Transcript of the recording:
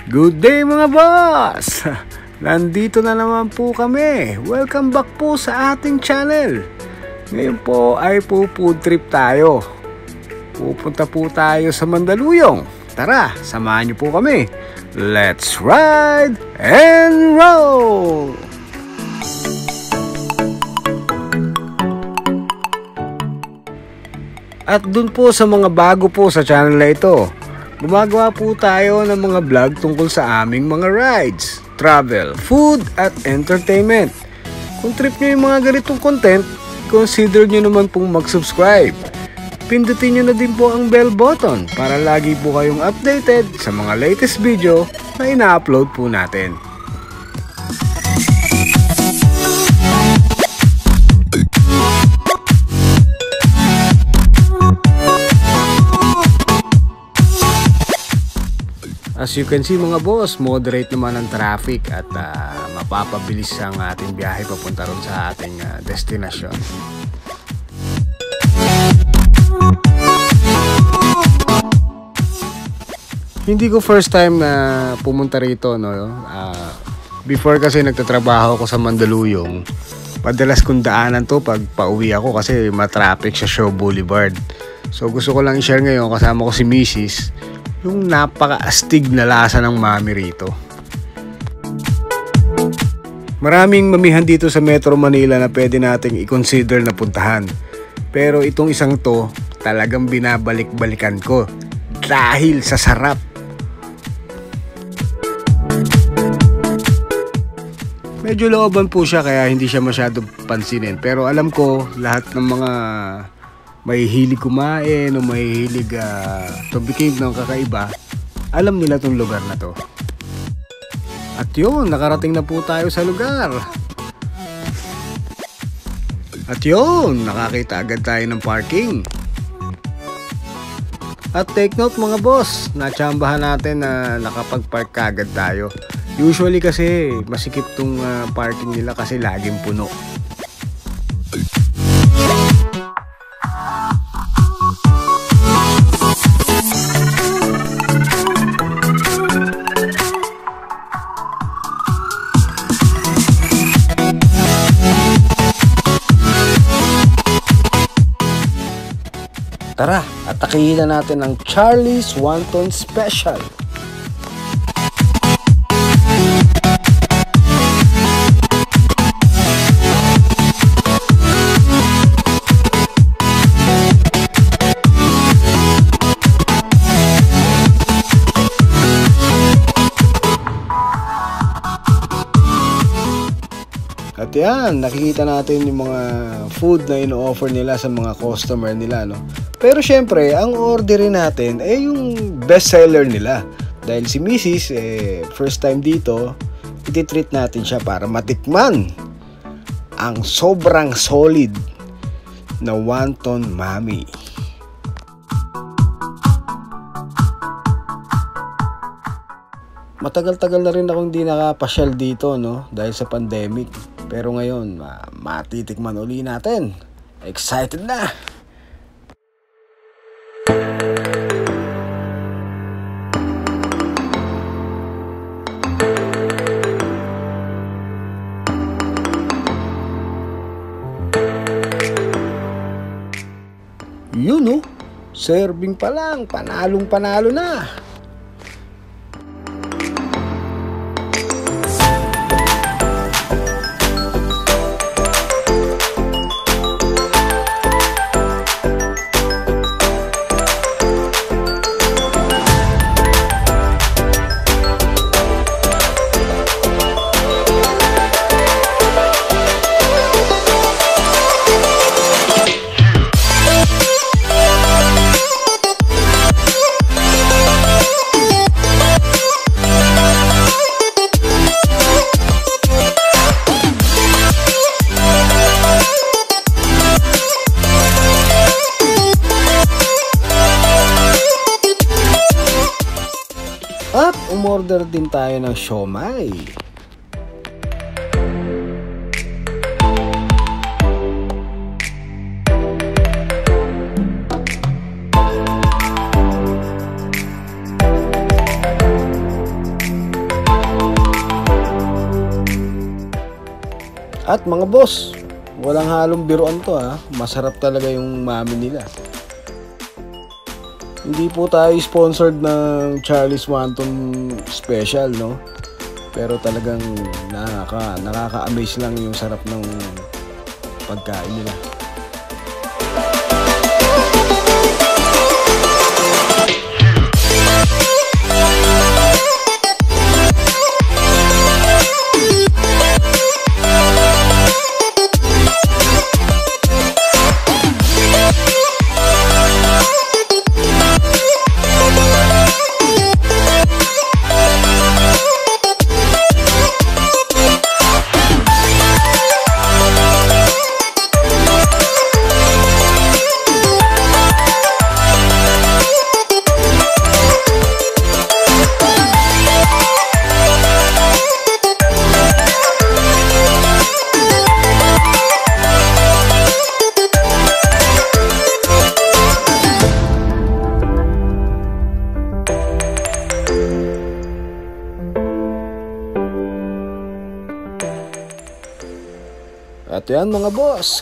Good day mga boss! Nandito na naman po kami. Welcome back po sa ating channel. Ngayon po ay po food trip tayo. Pupunta po tayo sa Mandaluyong. Tara, samahan niyo po kami. Let's ride and roll! At dun po sa mga bago po sa channel na ito, gumagawa po tayo ng mga vlog tungkol sa aming mga rides, travel, food at entertainment. Kung trip nyo yung mga ganitong content, consider nyo naman pong mag-subscribe. Pindutin nyo na din po ang bell button para lagi po kayong updated sa mga latest video na ina-upload po natin. As you can see mga boss, moderate naman ang traffic at mapapabilis ang ating biyahe papunta ron sa ating destinasyon. Hindi ko first time na pumunta rito, no? Before kasi nagtatrabaho ako sa Mandaluyong. Padalas kong daanan to pag pauwi ako kasi matraffic sa Shaw Boulevard. So gusto ko lang i-share ngayon, kasama ko si Mrs. yung napaka-astig na lasa ng mami rito. Maraming mamihan dito sa Metro Manila na pwede nating i-consider na puntahan. Pero itong isang to, talagang binabalik-balikan ko dahil sa sarap. Medyo looban po siya kaya hindi siya masyado pansinin. Pero alam ko lahat ng mga may hilig kumain o may hilig tubiking ng kakaiba, alam nila tong lugar na to. At yun, nakarating na po tayo sa lugar. At yun, nakakita agad tayo ng parking. At take note mga boss, natsambahan natin na nakapag-park agad tayo. Usually kasi masikip tong parking nila kasi laging puno. Tara, atakihin na natin ang Charlie's Wonton Special. At yan, nakikita natin yung mga food na ino-offer nila sa mga customer nila, no? Pero syempre, ang orderin natin ay yung best seller nila. Dahil si Mrs. First time dito, ititreat natin siya para matikman ang sobrang solid na wonton mami. Matagal-tagal na rin akong hindi nakapasyal dito, no? Dahil sa pandemic. Pero ngayon, matitikman uli natin. Excited na! Yun, no? Serving pa lang, panalong-panalo na. At umorder din tayo ng siomai. At mga boss, walang halong biruan to ha. Masarap talaga yung mami nila. Hindi po tayo sponsored ng Charlie's Wonton Special, no? Pero talagang nakaka-amaze lang yung sarap ng pagkain nila. At yan mga boss,